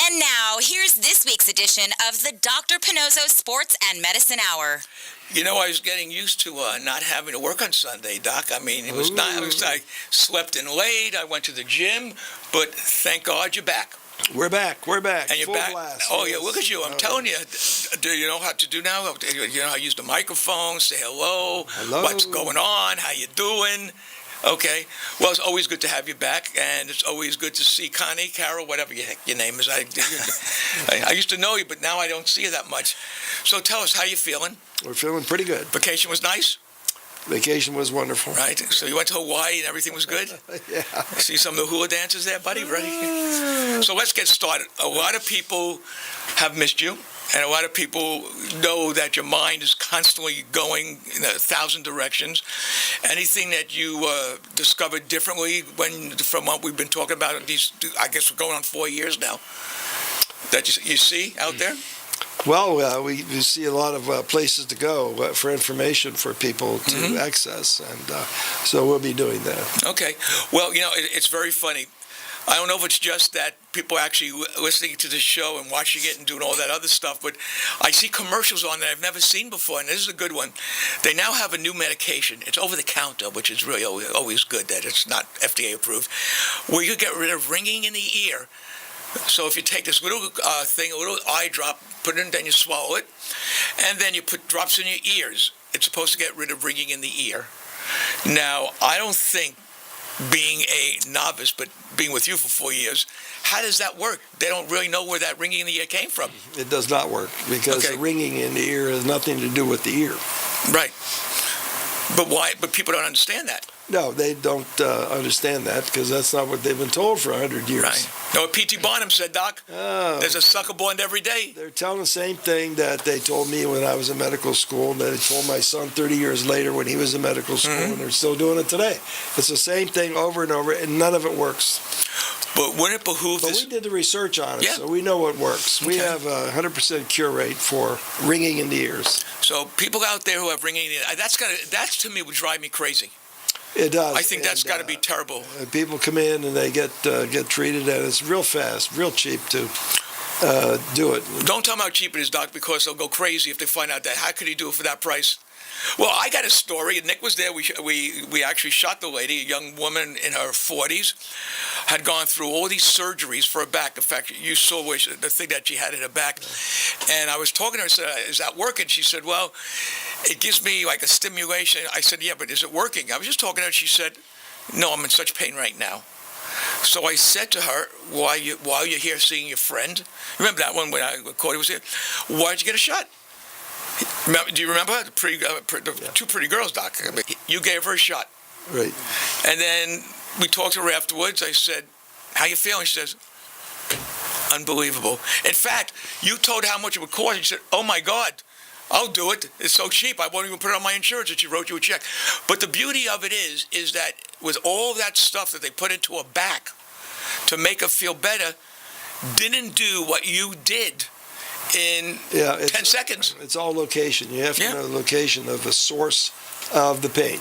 And now, here's this week's edition of the Dr. Pannozzo Sports and Medicine Hour. You know, I was getting used to not having to work on Sunday, Doc. I mean, it was not. I slept in late. I went to the gym, but thank God you're back. We're back. And you're Full back. blast. Oh, Yes. yeah, look at you. I'm telling you. Do you know how to do now? You know how to use the microphone, say hello. Hello. What's going on? How you doing? Okay. Well, it's always good to have you back, and it's always good to see Connie, Carol, whatever your name is. I used to know you, but now I don't see you that much. So tell us, how you feeling? We're feeling pretty good. Vacation was nice? Vacation was wonderful. Right. So you went to Hawaii and everything was good? Yeah. See some of the hula dancers there, buddy? Ready? So let's get started. A lot of people have missed you, and a lot of people know that your mind is constantly going in 1,000 directions. Anything that you discovered differently from what we've been talking about these, I guess we're going on 4 years now, that you see out there? Well, we see a lot of places to go for information for people to access, and so we'll be doing that. Okay. Well, you know, it's very funny. I don't know if it's just that people are actually listening to the show and watching it and doing all that other stuff, but I see commercials on that I've never seen before, and this is a good one. They now have a new medication. It's over the counter, which is really always good that it's not FDA approved, where you get rid of ringing in the ear. So if you take this little thing, a little eye drop, put it in, then you swallow it, and then you put drops in your ears. It's supposed to get rid of ringing in the ear. Now, I don't think, being a novice, but being with you for 4 years, how does that work? They don't really know where that ringing in the ear came from. It does not work because the ringing in the ear has nothing to do with the ear. Right. But why? But people don't understand that. No, they don't understand that because that's not what they've been told for 100 years. Right. You know what P.T. Barnum said, Doc? Oh. There's a sucker born every day. They're telling the same thing that they told me when I was in medical school, and that they told my son 30 years later when he was in medical school, and they're still doing it today. It's the same thing over and over, and none of it works. But wouldn't it behoove But this? we did the research on it, Yeah. so we know what works. We Okay. have a 100% cure rate for ringing in the ears. So people out there who have ringing in the ear, that's to me would drive me crazy. It does. I think that's And, got to be terrible. people come in and they get treated, and it's real fast, real cheap to do it. Don't tell them how cheap it is, Doc, because they'll go crazy if they find out that. How could he do it for that price? Well, I got a story. Nick was there. We actually shot the lady, a young woman in her 40s, had gone through all these surgeries for her back. In fact, you saw the thing that she had in her back. And I was talking to her. I said, "Is that working?" She said, "Well, it gives me like a stimulation." I said, "Yeah, but is it working?" I was just talking to her. She said, "No, I'm in such pain right now." So I said to her, while you're here seeing your friend, remember that one when Cody was here? Why'd you get a shot? Do you remember the two pretty girls, Doc? You gave her a shot. Right. And then we talked to her afterwards. I said, "How you feeling?" She says, "Unbelievable." In fact, you told her how much it would cost. She said, "Oh, my God, I'll do it. It's so cheap. I won't even put it on my insurance." And she wrote you a check. But the beauty of it is that with all that stuff that they put into her back to make her feel better, didn't do what you did in 10 seconds. It's all location. You have to Yeah. know the location of the source of the pain.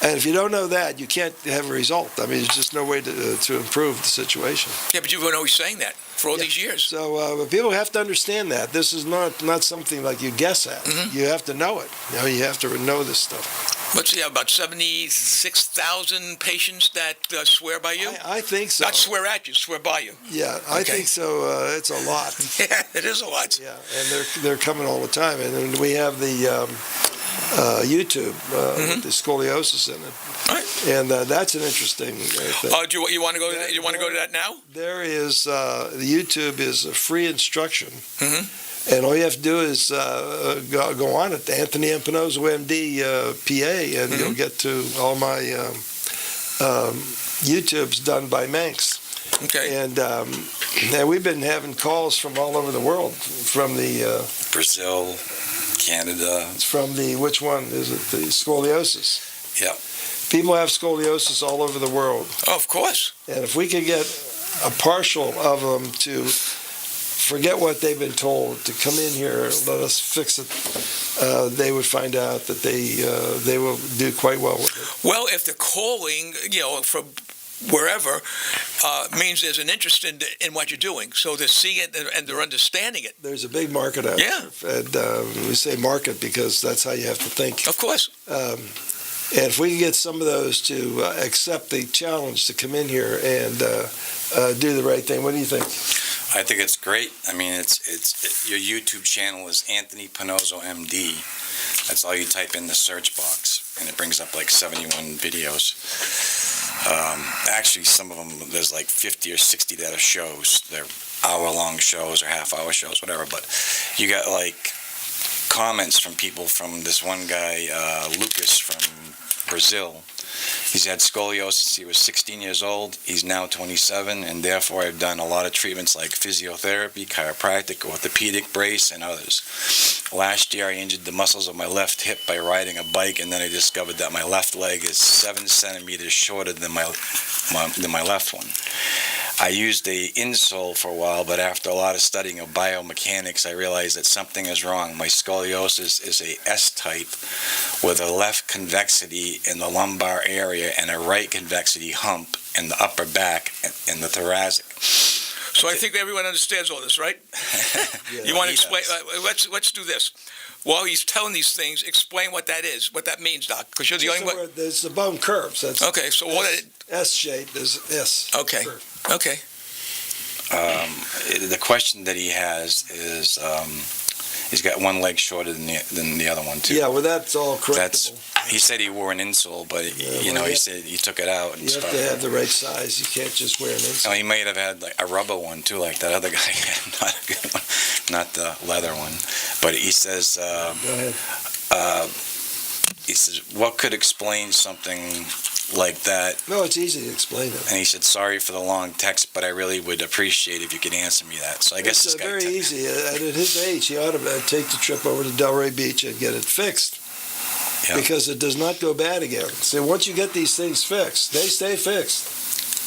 And if you don't know that, you can't have a result. I mean, there's just no way to improve the situation. Yeah, but you've been always saying that for all these years. So but people have to understand that. This is not something like you guess at. You have to know it. You know, you have to know this stuff. Let's see, about 76,000 patients that swear by you? I think so. Not swear at you, swear by you. Yeah, I think so. It's a lot. Yeah, it is a lot. Yeah, and they're coming all the time. And then we have the YouTube with the scoliosis in it. Right. And that's an interesting thing. Do you want to go? You want to go to that now? There is the YouTube is a free instruction, and all you have to do is go on it. Anthony N Pannozzo, MD, PA, and you'll get to all my YouTubes done by Manx. Okay. And we've been having calls from all over the world, from the Brazil, Canada. from the which one is it? The scoliosis. Yeah. People have scoliosis all over the world. Oh, of course. And if we could get a partial of them to forget what they've been told, to come in here, let us fix it, they would find out that they will do quite well with it. Well, if they're calling, for wherever, means there's an interest in what you're doing. So they're seeing it and they're understanding it. There's a big market out there. And we say market because that's how you have to think. Of course. And if we can get some of those to accept the challenge to come in here and do the right thing, what do you think? I think it's great. I mean, your YouTube channel is Anthony Pannozzo, MD. That's all you type in the search box, and it brings up like 71 videos. Actually, some of them, there's like 50 or 60 that are shows. They're hour-long shows or half-hour shows, whatever. But you got like comments from people, from this one guy, Lucas from Brazil. He's had scoliosis since he was 16 years old. He's now 27, and therefore I've done a lot of treatments like physiotherapy, chiropractic, orthopedic brace, and others. Last year I injured the muscles of my left hip by riding a bike, and then I discovered that my left leg is 7 centimeters shorter than my left one. I used a insole for a while, but after a lot of studying of biomechanics, I realized that something is wrong. My scoliosis is a S-type with a left convexity in the lumbar area and a right convexity hump in the upper back and the thoracic. So I think everyone understands all this, right? You want to explain? Let's do this. While he's telling these things, explain what that is, what that means, Doc, because you're the only one. There's the bone curves. That's okay, so what? S shape is S. Okay. Curve. Okay. The question that he has is, he's got one leg shorter than the other one too. Yeah, well, that's all correctable. He said he wore an insole, but he said he took it out. And you have to have the right size. You can't just wear an insole. Oh, he might have had like a rubber one too, like that other guy had, not a good one, not the leather one. But he says, Go ahead. He says, what could explain something like that? No, it's easy to explain it. And he said, sorry for the long text, but I really would appreciate if you could answer me that. So I guess it's this guy very easy. At his age, he ought to take the trip over to Delray Beach and get it fixed. Yeah. Because it does not go bad again. So once you get these things fixed, they stay fixed.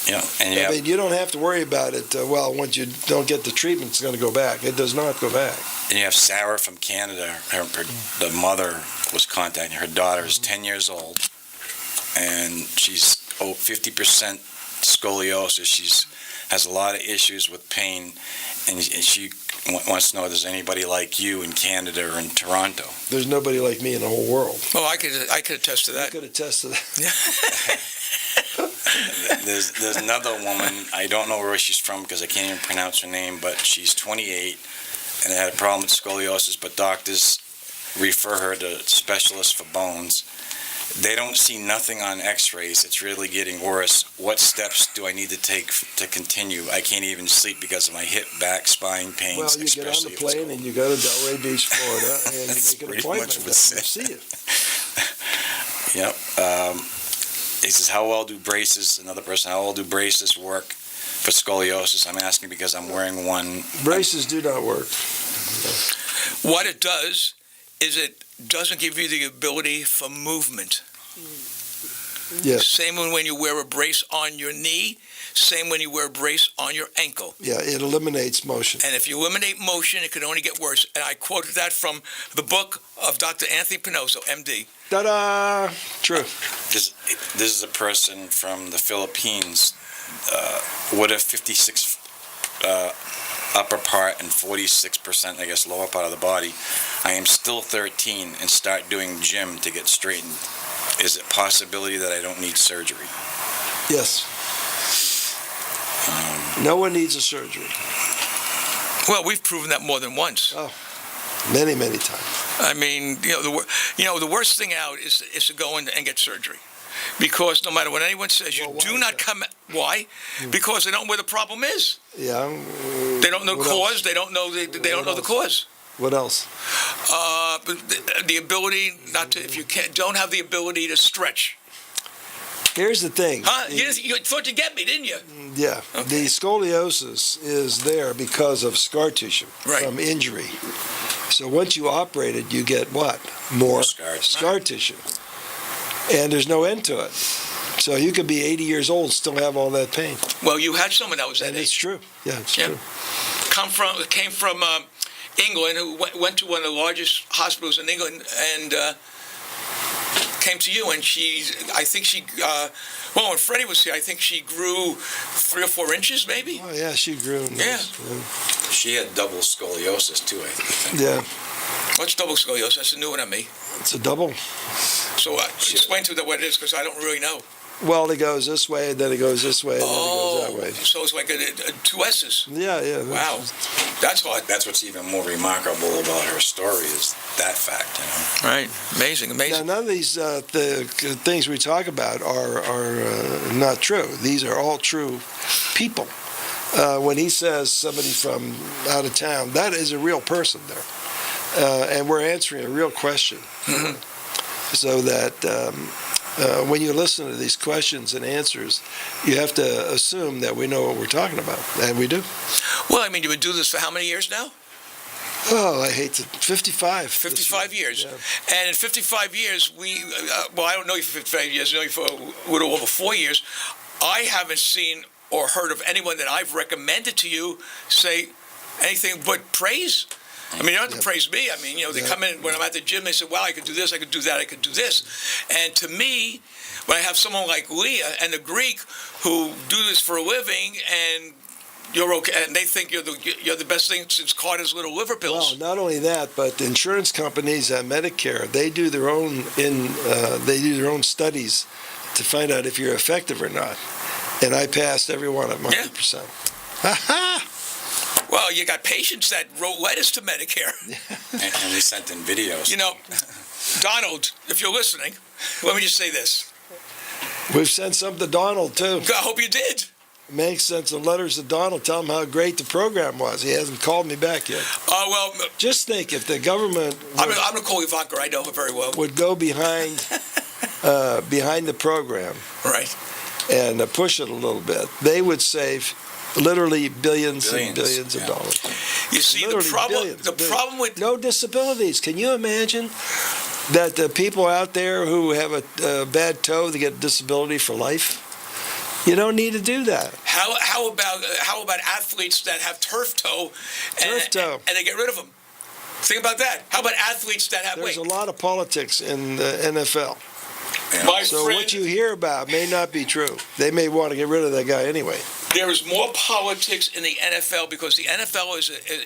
Yeah, and I mean, you don't have to worry about it. Once you don't get the treatment, it's going to go back. It does not go back. And you have Sarah from Canada. The mother was contacting her. Daughter is 10 years old, and she's 50% scoliosis. She's has a lot of issues with pain, and she wants to know if there's anybody like you in Canada or in Toronto. There's nobody like me in the whole world. Oh, I could attest to that. I could attest to that. There's another woman, I don't know where she's from because I can't even pronounce her name, but she's 28 and had a problem with scoliosis, but doctors refer her to specialists for bones. They don't see nothing on x-rays. It's really getting worse. What steps do I need to take to continue? I can't even sleep because of my hip, back, spine pains. Well, you get on the plane and you go to Delray Beach, Florida, and you make an appointment and see you. Yep. He says, how well do braces, another person, how well do braces work for scoliosis? I'm asking because I'm wearing one. Braces do not work. What it does is it doesn't give you the ability for movement. Yes. Same when you wear a brace on your knee, same when you wear a brace on your ankle. Yeah, it eliminates motion. And if you eliminate motion, it could only get worse. And I quoted that from the book of Dr. Anthony Pannozzo, MD. Ta-da! True. This is a person from the Philippines with a 56 upper part and 46%, I guess, lower part of the body. I am still 13 and start doing gym to get straightened. Is it a possibility that I don't need surgery? Yes. No one needs a surgery. Well, we've proven that more than once. Oh, many, many times. I mean, the worst thing out is to go in and get surgery. Because no matter what anyone says, you do not come. Why? Because they don't know where the problem is. Yeah. They don't know the cause. They don't know. They don't know the cause. What else? The ability not to. If you don't have the ability to stretch. Here's the thing. Huh? You thought you'd get me, didn't you? Yeah. Okay. The scoliosis is there because of scar tissue from injury. So once you operate it, you get what? More scar tissue. And there's no end to it. So you could be 80 years old and still have all that pain. Well, you had someone that was that age. It's true. Yeah, it's true. Came from England, who went to one of the largest hospitals in England, and came to you, and I think when Freddie was here, I think she grew 3 or 4 inches, maybe. Oh yeah, she grew. Yeah. She had double scoliosis too, I think. Yeah. What's double scoliosis? That's a new one on me. It's a double. So explain to me what it is, because I don't really know. Well, it goes this way, then it goes this way, and then it goes that way. So it's like 2 S's. Yeah. Wow, that's hard. That's what's even more remarkable about her story is that fact, Right, amazing. Now, none of these the things we talk about are not true. These are all true people. When he says somebody from out of town, that is a real person there, and we're answering a real question. So that when you listen to these questions and answers, you have to assume that we know what we're talking about, and we do. Well, I mean, you've been doing this for how many years now? Oh, I hate to. 55. 55 years. Yeah. And in 55 years, I don't know you for 55 years, I know you for a little over 4 years. I haven't seen or heard of anyone that I've recommended to you say anything but praise. I mean, you don't have to praise me. I mean, they come in when I'm at the gym, they say, well, I could do this, I could do that, I could do this. And to me, when I have someone like Leah and the Greek who do this for a living and you're okay, and they think you're the best thing since Carter's little liver pills. Well, not only that, but the insurance companies and Medicare, they do their own studies to find out if you're effective or not. And I passed every one of them 100%. Ha-ha! Well, you got patients that wrote letters to Medicare. and we sent in videos. Donald, if you're listening, let me just say this. We've sent some to Donald, too. I hope you did. Meg sent some letters to Donald, tell him how great the program was. He hasn't called me back yet. Well, just think if the government I'm going to call Ivanka. I know her very well. Would go behind the program, right, and push it a little bit, they would save literally billions and billions of dollars. You see, literally the problem with no disabilities. Can you imagine that the people out there who have a bad toe, they get a disability for life? You don't need to do that. How about athletes that have turf toe and they get rid of them? Think about that. How about athletes that have There's a lot of politics in the NFL. Yeah. So what you hear about may not be true. They may want to get rid of that guy anyway. There is more politics in the NFL because the NFL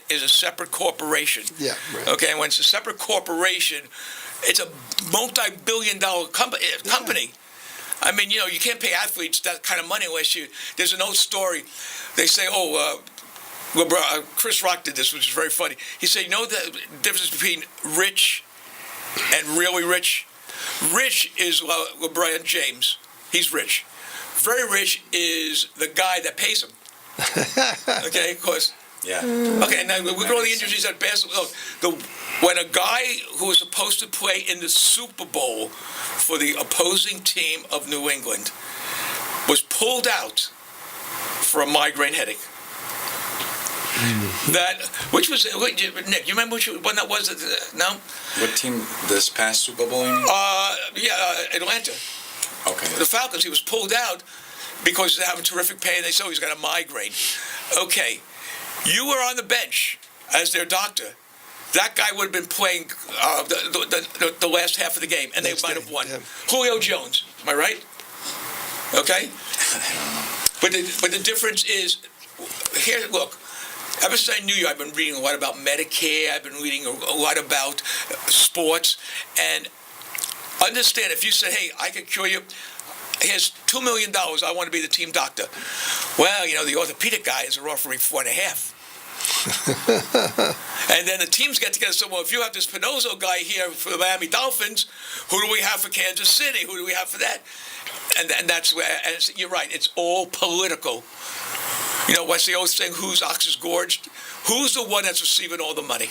is a separate corporation. Yeah. Right. Okay, and when it's a separate corporation, it's a multi-billion-dollar company. Yeah. I mean, you can't pay athletes that kind of money unless you. There's an old story. They say, Chris Rock did this, which is very funny. He said, the difference between rich and really rich? Rich is LeBron James. He's rich. Very rich is the guy that pays him. Okay, of course. Yeah. Okay, now look at all the injuries at basketball. When a guy who was supposed to play in the Super Bowl for the opposing team of New England was pulled out for a migraine headache. Which was Nick? You remember which one that was? No. What team? This past Super Bowl? Atlanta. Okay. The Falcons. He was pulled out because they're having terrific pain. They saw he's got a migraine. Okay, you were on the bench as their doctor. That guy would have been playing the last half of the game, and they might have won. Yeah. Julio Jones. Am I right? Okay. But the difference is here. Look. Ever since I knew you, I've been reading a lot about Medicare. I've been reading a lot about sports. And understand, if you say, hey, I can cure you, here's $2 million, I want to be the team doctor. Well, the orthopedic guys are offering $4.5 million. And then the teams get together and say, well, if you have this Pannozzo guy here for the Miami Dolphins, who do we have for Kansas City? Who do we have for that? And that's where, and you're right, it's all political. What's the old saying, whose ox is gorged? Who's the one that's receiving all the money?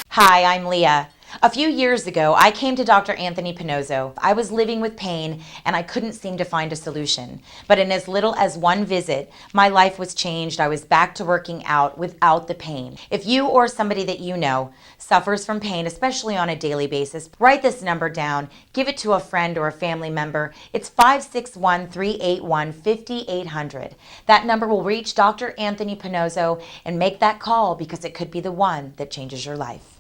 Hi, I'm Leah. A few years ago, I came to Dr. Anthony Pannozzo. I was living with pain, and I couldn't seem to find a solution. But in as little as one visit, my life was changed. I was back to working out without the pain. If you or somebody that you know suffers from pain, especially on a daily basis, write this number down. Give it to a friend or a family member. It's 561-381-5800. That number will reach Dr. Anthony Pannozzo, and make that call because it could be the one that changes your life.